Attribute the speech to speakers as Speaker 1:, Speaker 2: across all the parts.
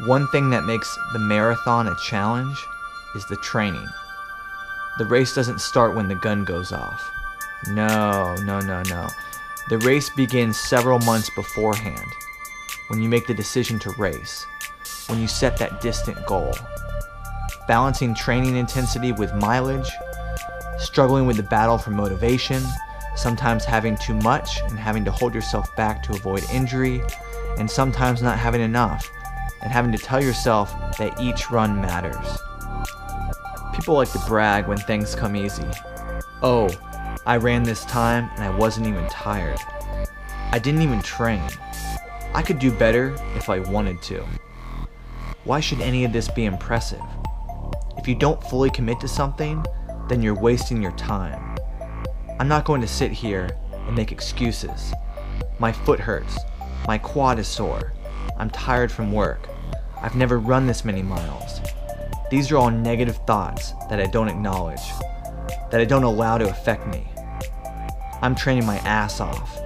Speaker 1: One thing that makes the marathon a challenge is the training. The race doesn't start when the gun goes off. No. The race begins several months beforehand, when you make the decision to race, when you set that distant goal. Balancing training intensity with mileage, struggling with the battle for motivation, sometimes having too much and having to hold yourself back to avoid injury, and sometimes not having enough and having to tell yourself that each run matters. People like to brag when things come easy. Oh, I ran this time and I wasn't even tired. I didn't even train. I could do better if I wanted to. Why should any of this be impressive? If you don't fully commit to something, then you're wasting your time. I'm not going to sit here and make excuses. My foot hurts. My quad is sore. I'm tired from work. I've never run this many miles. These are all negative thoughts that I don't acknowledge, that I don't allow to affect me. I'm training my ass off.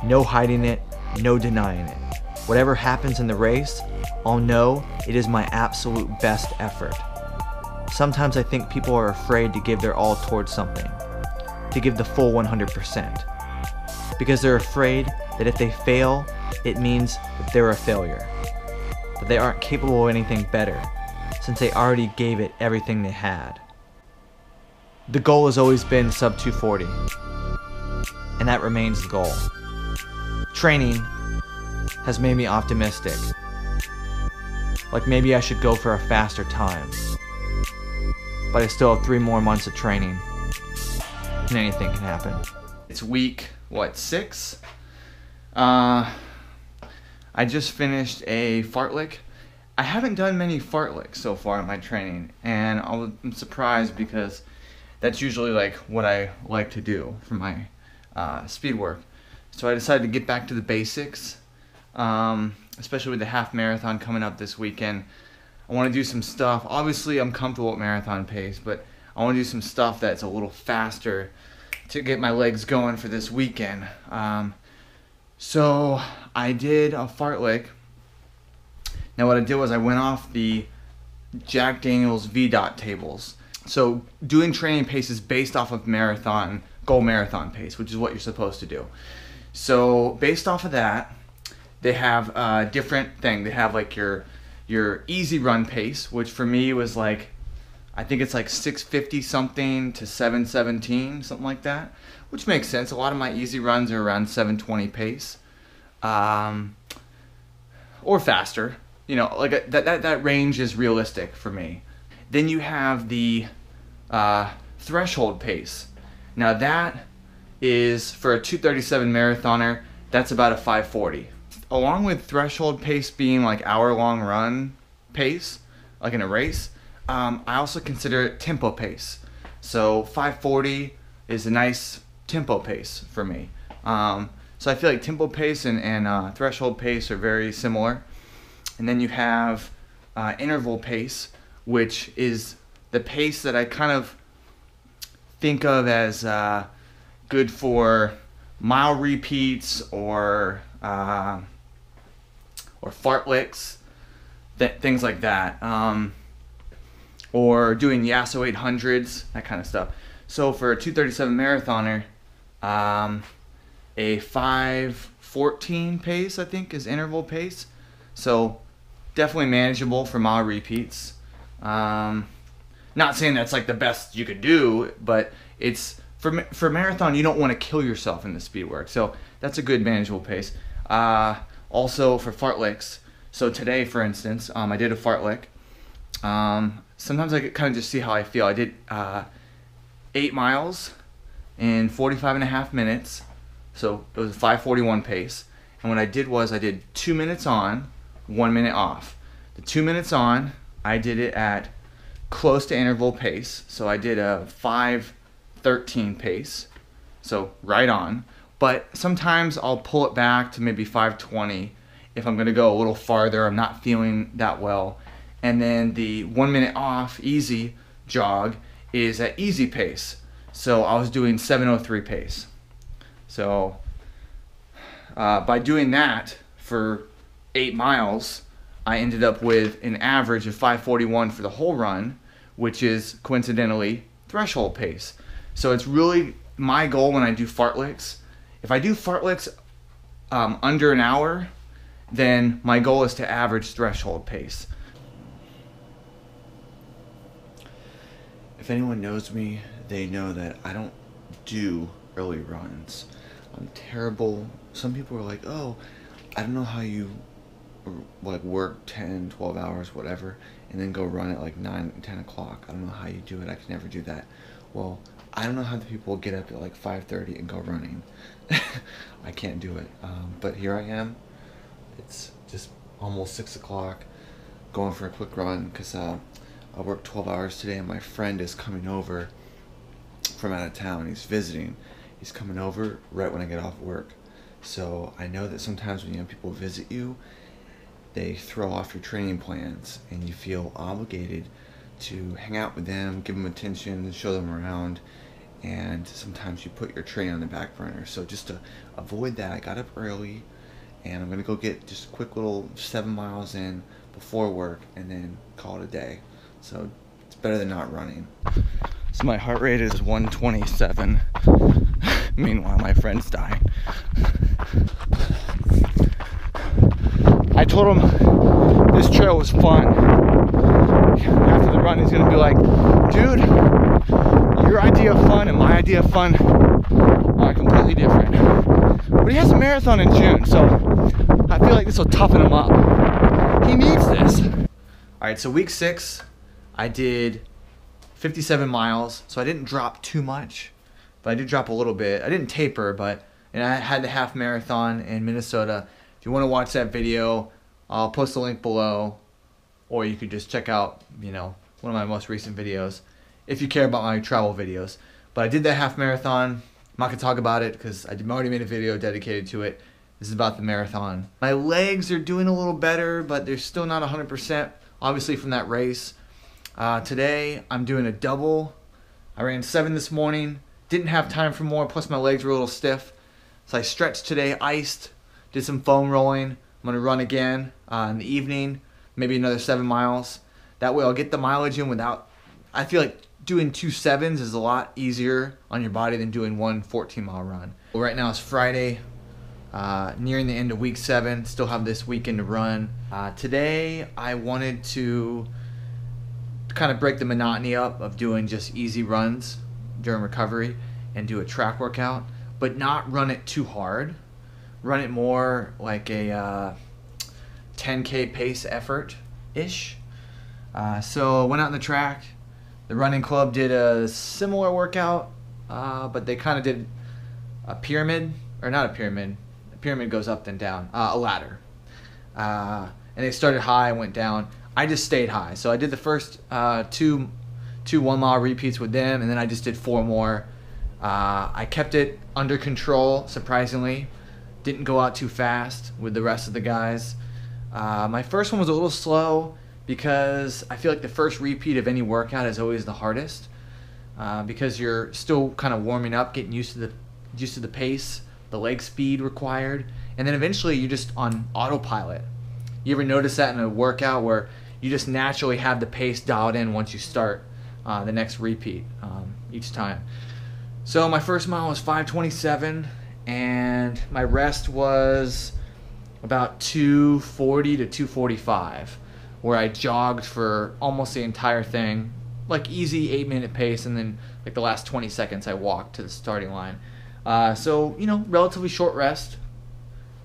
Speaker 1: No hiding it, no denying it. Whatever happens in the race, I'll know it is my absolute best effort. Sometimes I think people are afraid to give their all towards something, to give the full 100%, because they're afraid that if they fail, it means that they're a failure, that they aren't capable of anything better, since they already gave it everything they had. The goal has always been sub 240, and that remains the goal. Training has made me optimistic, like maybe I should go for a faster time, but I still have 3 more months of training, and anything can happen. It's week, 6? I just finished a fartlek. I haven't done many fartleks so far in my training, and I'm surprised because that's usually like what I like to do for my speed work. So I decided to get back to the basics, especially with the half marathon coming up this weekend. I want to do some stuff. Obviously, I'm comfortable with marathon pace, but I want to do some stuff that's a little faster to get my legs going for this weekend. So I did a fartlek. Now what I did was I went off the Jack Daniels VDOT tables. So doing training paces based off of goal marathon pace, which is what you're supposed to do. So based off of that, they have a different thing. They have like your easy run pace, which for me was like, I think it's like 650 something to 717, something like that, which makes sense. A lot of my easy runs are around 720 pace, or faster. You know, like that range is realistic for me. Then you have the threshold pace. Now that is for a 237 marathoner. That's about a 540. Along with threshold pace being like hour-long run pace, like in a race, I also consider it tempo pace. So 540 is a nice tempo pace for me. So I feel like tempo pace and threshold pace are very similar. And then you have interval pace, which is the pace that I kind of think of as good for mile repeats or fartleks, things like that, or doing Yasso 800s, that kind of stuff. So for a 237 marathoner, a 514 pace I think is interval pace. So definitely manageable for mile repeats. Not saying that's like the best you could do, but it's for marathon, you don't want to kill yourself in the speed work. So that's a good manageable pace. Also for fartleks. So today, for instance, I did a fartlek. Sometimes I kind of just see how I feel. I did 8 miles in 45.5 minutes. So it was a 5:41 pace. And what I did was I did 2 minutes on, 1 minute off. The 2 minutes on, I did it at close to interval pace. So I did a 5:13 pace. So right on. But sometimes I'll pull it back to maybe 5:20 if I'm going to go a little farther, I'm not feeling that well. And then the 1 minute off easy jog is at easy pace. So I was doing 7:03 pace. So by doing that for 8 miles, I ended up with an average of 5:41 for the whole run, which is coincidentally threshold pace. So it's really my goal when I do fartleks. If I do fartleks under an hour, then my goal is to average threshold pace. If anyone knows me, they know that I don't do early runs. I'm terrible. Some people are like, oh, I don't know how you like work 10, 12 hours, whatever, and then go run at like 9, 10 o'clock. I don't know how you do it. I can never do that. Well, I don't know how the people get up at like 5:30 and go running. I can't do it. But here I am. It's just almost 6 o'clock, going for a quick run because I worked 12 hours today, and my friend is coming over from out of town. He's visiting. He's coming over right when I get off work. So I know that sometimes when young people visit you, they throw off your training plans, and you feel obligated to hang out with them, give them attention, show them around, and sometimes you put your training on the back burner. So just to avoid that, I got up early, and I'm gonna go get just a quick little 7 miles in before work, and then call it a day. So it's better than not running. So my heart rate is 127. Meanwhile, my friend's dying. I told him this trail was fun. After the run, he's gonna be like, dude, your idea of fun and my idea of fun are completely different. But he has a marathon in June, so I feel like this will toughen him up. He needs this. All right, so week 6, I did 57 miles, so I didn't drop too much, but I did drop a little bit. I didn't taper, and I had the half marathon in Minnesota. If you want to watch that video, I'll post the link below, or you could just check out, one of my most recent videos, if you care about my travel videos. But I did that half marathon. I'm not gonna talk about it because I already made a video dedicated to it. This is about the marathon. My legs are doing a little better, but they're still not 100%, obviously, from that race. Today, I'm doing a double. I ran 7 this morning. Didn't have time for more, plus my legs were a little stiff. So I stretched today, iced, did some foam rolling. I'm going to run again in the evening, maybe another 7 miles. That way I'll get the mileage in without, I feel like doing 2 7s is a lot easier on your body than doing one 14-mile run. Well, right now it's Friday, nearing the end of week 7, still have this weekend to run. Today I wanted to kind of break the monotony up of doing just easy runs during recovery and do a track workout, but not run it too hard. Run it more like a 10K pace effort-ish. So I went out on the track. The running club did a similar workout, but they kind of did a pyramid, or not a pyramid. A pyramid goes up then down, a ladder. And they started high and went down. I just stayed high. So I did the first two 1-mile repeats with them, and then I just did 4 more. I kept it under control, surprisingly. Didn't go out too fast with the rest of the guys. My first one was a little slow because I feel like the first repeat of any workout is always the hardest because you're still kind of warming up, getting used to the pace, the leg speed required, and then eventually you're just on autopilot. You ever notice that in a workout where you just naturally have the pace dialed in once you start the next repeat each time? So my first mile was 5:27, and my rest was about 2:40 to 2:45, where I jogged for almost the entire thing, like easy 8-minute pace, and then like the last 20 seconds I walked to the starting line. So relatively short rest.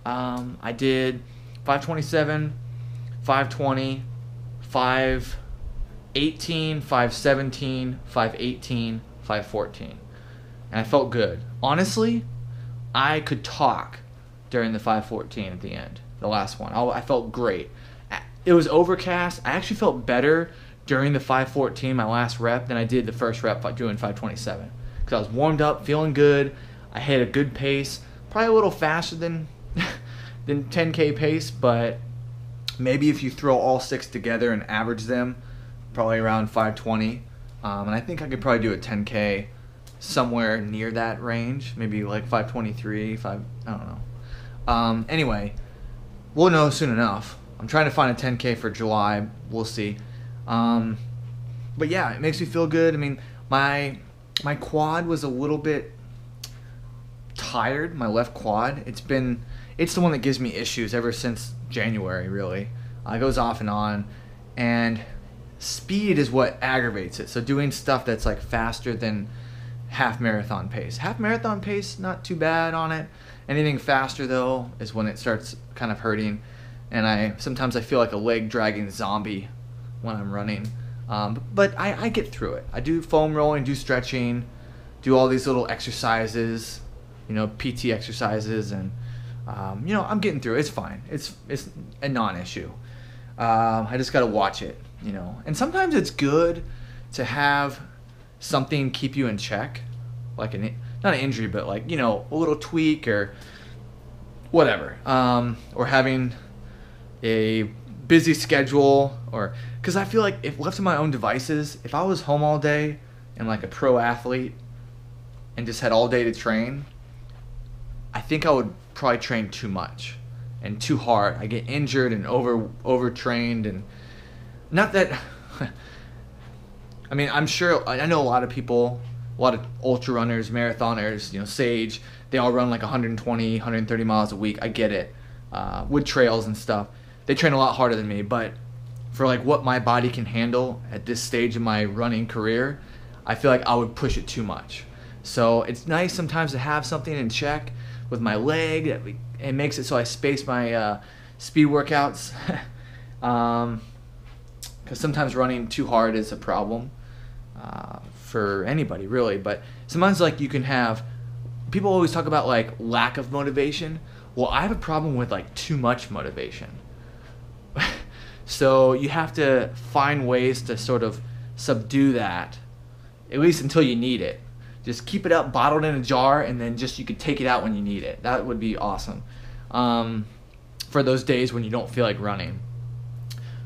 Speaker 1: I did 5:27, 5:20, 5:18, 5:17, 5:18, 5:14. And I felt good. Honestly, I could talk during the 5:14 at the end, the last one. I felt great. It was overcast. I actually felt better during the 5:14, my last rep, than I did the first rep doing 5:27. Because I was warmed up, feeling good. I hit a good pace. Probably a little faster than 10K pace, but maybe if you throw all 6 together and average them, probably around 5:20. And I think I could probably do a 10K somewhere near that range, maybe like 5:23, I don't know. Anyway, we'll know soon enough. I'm trying to find a 10K for July. We'll see. But yeah, it makes me feel good. I mean, my quad was a little bit tired, my left quad. It's the one that gives me issues ever since January, really. It goes off and on, and speed is what aggravates it. So doing stuff that's like faster than half marathon pace. Half marathon pace, not too bad on it. Anything faster though is when it starts kind of hurting, and sometimes I feel like a leg dragging zombie when I'm running. But I get through it. I do foam rolling, do stretching, do all these little exercises, PT exercises, and I'm getting through it. It's fine. It's a non-issue. I just gotta watch it, And sometimes it's good to have something keep you in check, like not an injury, but like a little tweak or whatever, or having a busy schedule, or because I feel like if left to my own devices, if I was home all day and like a pro athlete and just had all day to train, I think I would probably train too much and too hard. I get injured and overtrained, and not that I mean, I'm sure I know a lot of people, a lot of ultra runners, marathoners, Sage, they all run like 120, 130 miles a week. I get it. With trails and stuff. They train a lot harder than me, but for like what my body can handle at this stage of my running career, I feel like I would push it too much. So it's nice sometimes to have something in check with my leg. It makes it so I space my speed workouts. Because sometimes running too hard is a problem for anybody, really. But sometimes like you can have, people always talk about like lack of motivation. Well, I have a problem with like too much motivation. So you have to find ways to sort of subdue that, at least until you need it. Just keep it up, bottled in a jar, and then just you could take it out when you need it. That would be awesome for those days when you don't feel like running.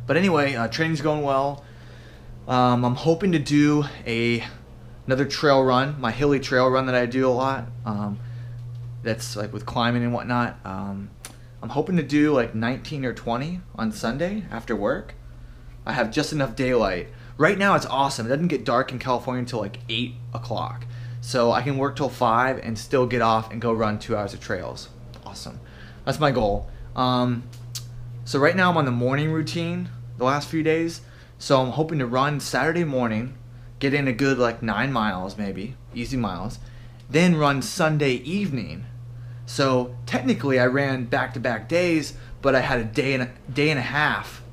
Speaker 1: But anyway, training's going well. I'm hoping to do another trail run, my hilly trail run that I do a lot. That's like with climbing and whatnot. I'm hoping to do like 19 or 20 on Sunday after work. I have just enough daylight. Right now it's awesome. It doesn't get dark in California until like 8 o'clock. So I can work till 5 and still get off and go run 2 hours of trails. Awesome. That's my goal. So right now I'm on the morning routine the last few days. So I'm hoping to run Saturday morning, get in a good like 9 miles maybe, easy miles, then run Sunday evening. So technically I ran back-to-back days, but I had a day and a half,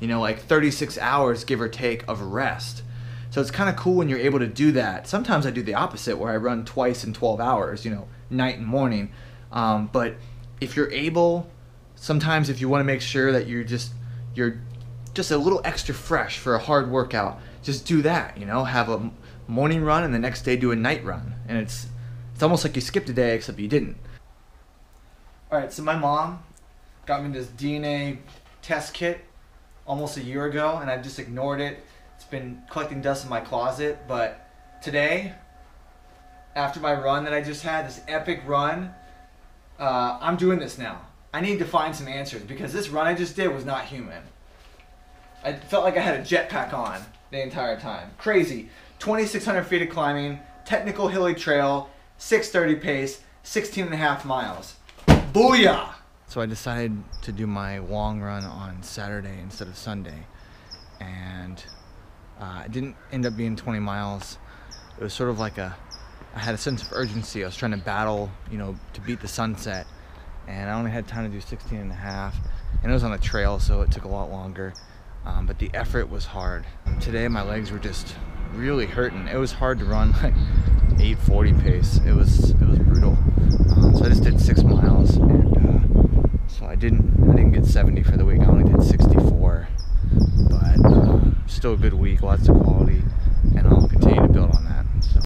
Speaker 1: like 36 hours give or take of rest. So it's kind of cool when you're able to do that. Sometimes I do the opposite where I run twice in 12 hours, night and morning. But if you're able, sometimes if you want to make sure that you're just a little extra fresh for a hard workout, just do that, have a morning run and the next day do a night run. And it's almost like you skipped a day except you didn't. Alright, so my mom got me this DNA test kit almost a year ago, and I just ignored it. It's been collecting dust in my closet, but today, after my run that I just had, this epic run, I'm doing this now. I need to find some answers because this run I just did was not human. I felt like I had a jetpack on the entire time. Crazy. 2,600 feet of climbing, technical hilly trail, 6:30 pace, 16.5 miles. Booyah! So I decided to do my long run on Saturday instead of Sunday, and it didn't end up being 20 miles. It was sort of like I had a sense of urgency. I was trying to battle, to beat the sunset, and I only had time to do 16.5, and it was on a trail, so it took a lot longer, but the effort was hard. Today my legs were just really hurting. It was hard to run like 8:40 pace. It was brutal. So I just did 6 miles, and so I didn't get 70 for the week. I only did 64, but still a good week, lots of quality, and I'll continue to build on that.